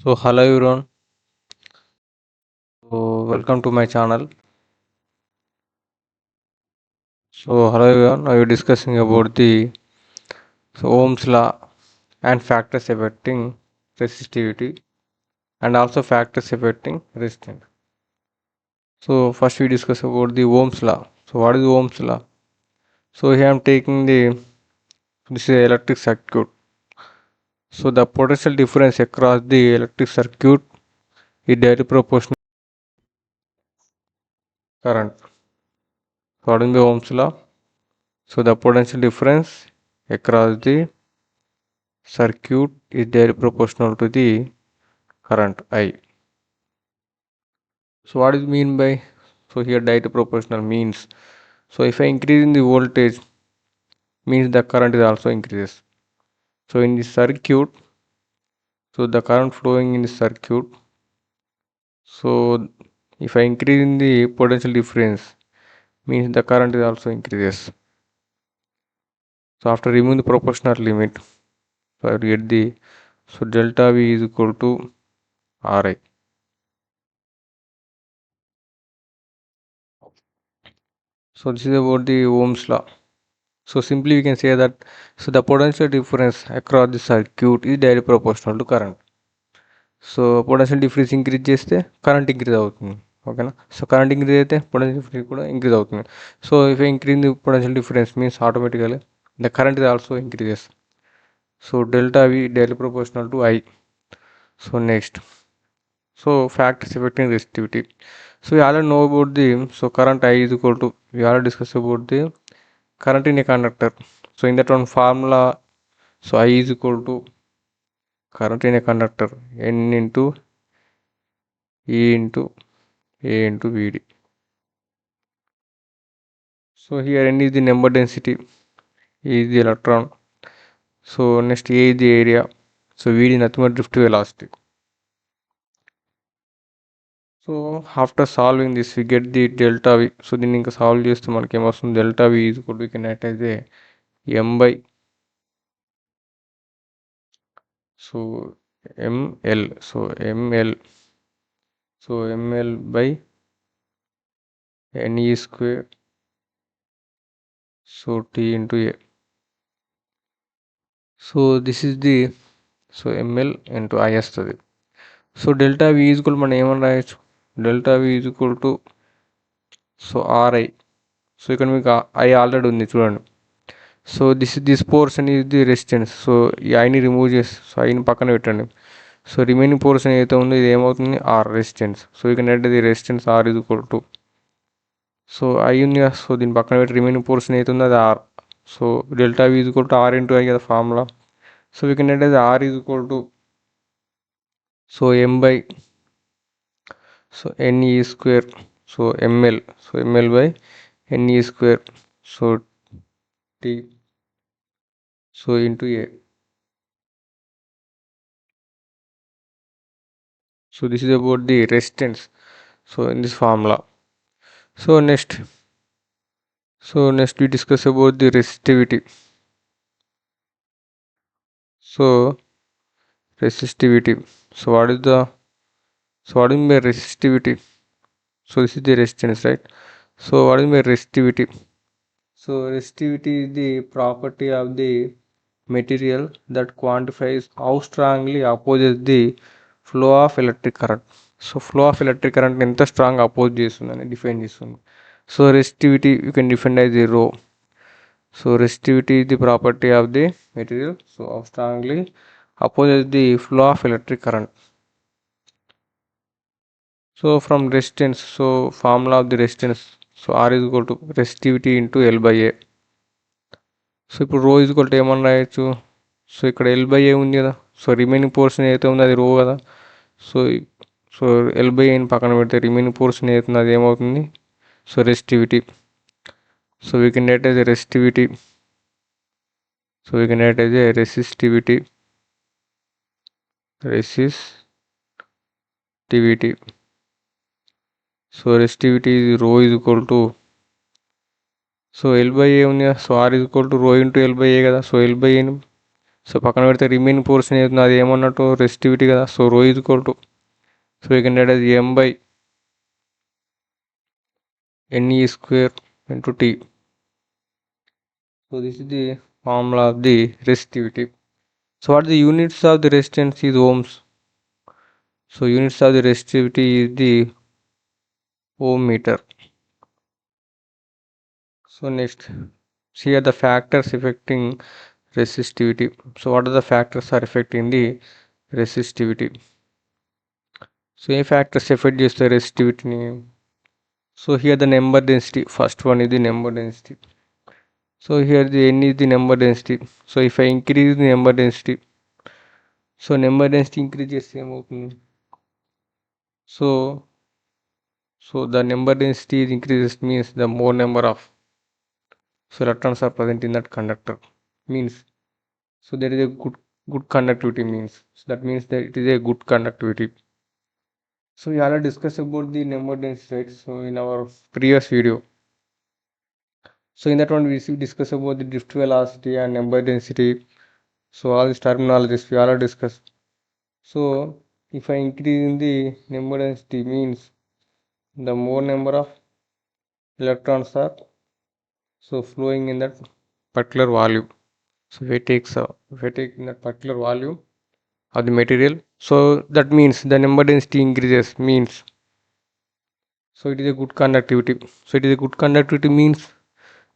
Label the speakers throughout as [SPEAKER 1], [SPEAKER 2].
[SPEAKER 1] So hello everyone. So welcome to my channel. So hello everyone. Now we're discussing about the Ohm's law and factors affecting resistivity and also factors affecting resistance. So first we discuss about the Ohm's law. So what is Ohm's law? So here I am taking this is electric circuit. So the potential difference across the electric circuit is directly proportional to current. So what is the Ohm's law? So the potential difference across the circuit is directly proportional to the current I. So what is mean by here directly proportional means if I increase in the voltage means the current is also increases. So in the circuit, the current flowing in the circuit. So if I increase in the potential difference means the current is also increases. So after removing the proportional limit, so I will get the delta V is equal to Ri. So this is about the Ohm's law. So simply we can say that the potential difference across the circuit is directly proportional to current. So potential difference increase చేస్తే current increase అవుతుంది. ఓకేనా. So current increase అయితే potential difference కూడా increase అవుతుంది. So if increase the potential difference means automatically the current is also increases. So delta V directly proportional to I. So next factors affecting resistivity. So we already know about the current I is equal to, we already discussed about the current in a conductor. So in that one formula, I is equal to current in a conductor N into E into A into VD. So here N is the number density, E is the electron. So next A is the area. So VD nothing but drift velocity. So after solving this we get the delta V. So దీన్ని ఇంకా solve చేస్తే మనకి ఏమొస్తుంది, delta V is equal to, we can write as a M by ML. ML by NE square T into A. So this is the ML into I వస్తుంది. So delta V is equal మనం ఏమని రాయొచ్చు, delta V is equal to R I. So ఇక్కడ మీకు I already ఉంది చూడండి. So this portion is the resistance. So ఈ ఐని రిమూవ్ చేసి ఐని పక్కన పెట్టండి. సో రిమైనింగ్ పోర్షన్ ఏదైతే ఉందో ఇది ఏమవుతుంది, ఆర్ రెసిస్టెన్స్. సో ఇక్కడ net the resistance R is equal to I ఉంది కదా. సో దీని పక్కన పెట్టి రిమైనింగ్ పోర్షన్ ఏదైతే ఉందో అది R. So delta V is equal to R into I కదా formula. So we can net అది R is equal to M by NE square ML. ML by NE square T into A. So this is about the resistance in this formula. So next we discuss about the resistivity. Resistivity. What is my resistivity? This is the resistance, right? So what is my resistivity? So resistivity is the property of the material that quantifies how strongly opposes the flow of electric current. So flow of electric current ఎంత strong oppose చేస్తుందని define చేస్తుంది. So resistivity you can define as a rho. So resistivity is the property of the material how strongly opposes the flow of electric current. So from resistance, formula of the resistance, R is equal to resistivity into L by A. So ఇప్పుడు రో is equal to ఏమన్నా రాయొచ్చు. So ఇక్కడ L by A ఉంది కదా. So remaining portion ఏదైతే ఉందో అది రో కదా. సో ఎల్ బై ఏని పక్కన పెడితే రిమైనింగ్ పోర్షన్ ఏదైతే ఉందో అది ఏమవుతుంది, resistivity. So we can write as a resistivity. So resistivity rho is equal to L by A ఉంది కదా. So R is equal to rho into L by A కదా. సో ఎల్ బై ఏని so పక్కన పెడితే remaining portion ఏమవుతుంది, అది ఏమన్నట్టు resistivity కదా. So rho is equal to, so you can write as m by ne square into t. So this is the formula of the resistivity. So what are the units of the resistance is ohms. So units of the resistivity is the ohm meter. So next, see are the factors affecting resistivity. So what are the factors are affecting the resistivity? So a factors affect just the resistivity. So here the number density, first one is the number density. So here the n is the number density. So if I increase the number density, so number density increases same opening. So the number density is increases means the more number of so electrons are present in that conductor, means so there is a good conductivity, means so that means that it is a good conductivity. So we already discussed about the number density, right? So in our previous video, so in that one we discuss about the drift velocity and number density. So all these terminologies we already discussed. So if I increase in the number density means the more number of electrons are so flowing in that particular volume. So if I take in that particular volume of the material, so that means the number density increases, means so it is a good conductivity. So it is a good conductivity means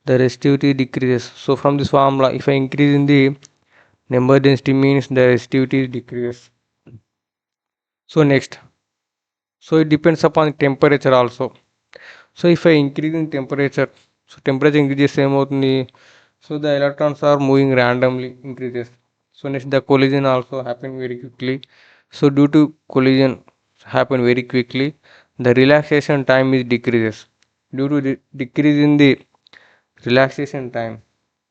[SPEAKER 1] the resistivity decreases. So from this formula, if I increase in the number density means the resistivity decreases. So next, so it depends upon temperature also. So if I increase in temperature, so temperature increases same outundi. So the electrons are moving randomly increases. So next the collision also happen very quickly. So due to collision happen very quickly, the relaxation time is decreases. Due to decrease in the relaxation time,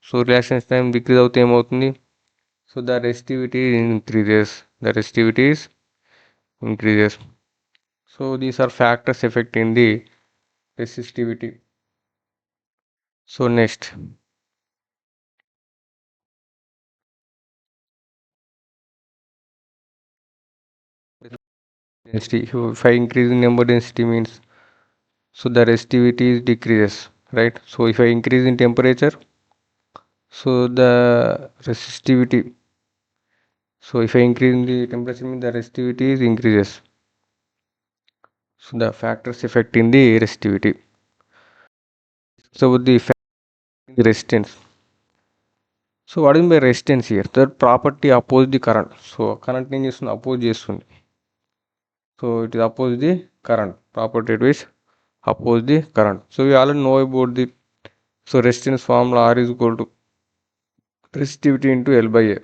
[SPEAKER 1] so relaxation time decrease అవుతే ఏమవుతుంది, so the resistivity increases, the resistivity is increases. So these are factors affecting the resistivity. So next, density. So if I increase in number density means so the resistivity decreases, right? So if I increase in temperature, so the resistivity. So if I increase in the temperature means the resistivity is increases. So the factors affecting the resistivity. So the effect in the resistance. So what is by resistance here? The property oppose the current. So current ని చేస్తుంది oppose చేస్తుంది. So it is oppose the current. Property which oppose the current. So we already know about the so resistance formula R is equal to resistivity into L by A.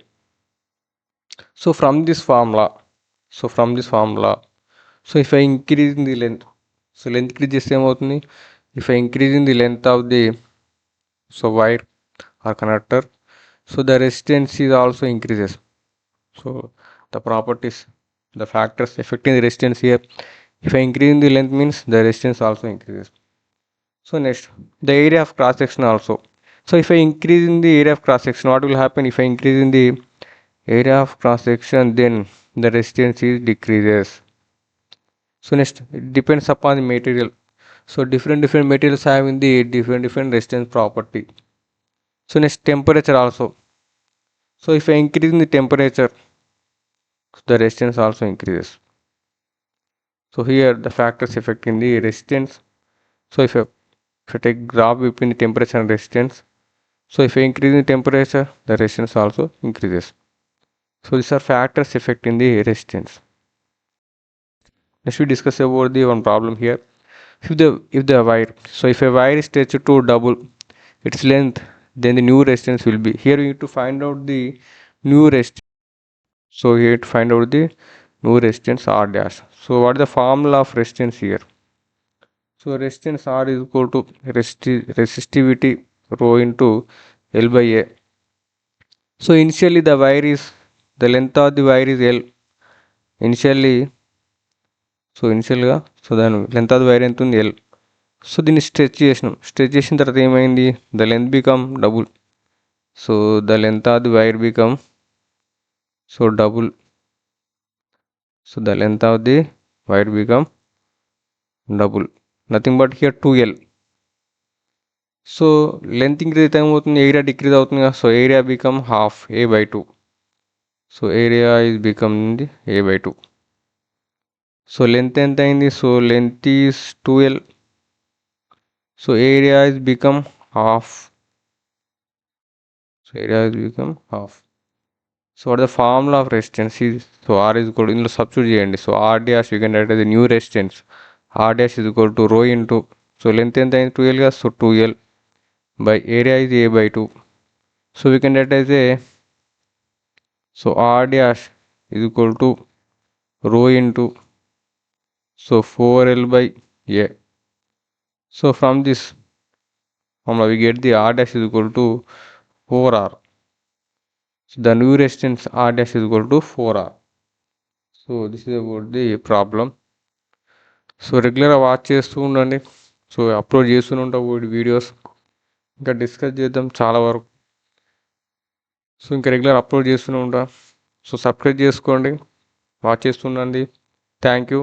[SPEAKER 1] So from this formula, so if I increase in the length, so length increases same అవుతుంది. If I increase in the length of the so wire or conductor, so the resistance is also increases. So the properties, the factors affecting the resistance here, if I increase in the length means the resistance also increases. So next, the area of cross section also. So if I increase in the area of cross section, what will happen if I increase in the area of cross section, then the resistance is decreases. So next, it depends upon the material. So different materials having the different resistance property. So next, temperature also. So if I increase in the temperature, the resistance also increases. So here the factors affecting the resistance. So if I take graph between the temperature and resistance, so if I increase the temperature, the resistance also increases. So these are factors affecting the resistance. Next we discuss about the one problem here. If the wire, so if a wire is stretched to double its length, then the new resistance will be. Here we need to find out the new resistance. So here to find out the new resistance R dash. So what is the formula of resistance here? So resistance R is equal to resistivity rho into L by A. So initially the length of the wire is L. Initially, so then length of the wire ఎంత ఉంది L. So దీన్ని stretch చేసిన తర్వాత ఏమైంది, the length become double. So the length of the wire become So double. So the length of the wire become double. Nothing but here 2L. So length increase అయితే ఏమవుతుంది, area decrease అవుతుంది కదా. So area become half A/2. So area is becoming A/2. So length ఎంత అయింది, so length is 2L. So area is become half. So area is become half. So what is the formula of resistance is, so R is equal to, ఇందులో substitute చేయండి. So R dash we can write as the new resistance. R dash is equal to rho into, so length ఎంత అయింది 2L గా, so 2L by area is A/2. So we can write as a, so R dash is equal to rho into, so 4L by A. So from this formula we get the R dash is equal to 4R. So the new resistance R dash is equal to 4R. So this is about the problem. So రెగ్యులర్గా watch చేస్తూ ఉండండి. So upload చేస్తూనే ఉంటాం videos, ఇంకా discuss చేద్దాం చాలా వరకు. So ఇంకా రెగ్యులర్ అప్లోడ్ చేస్తూనే ఉంటా. సో సబ్స్క్రైబ్ చేసుకోండి, వాచ్ చేస్తుండండి. Thank you.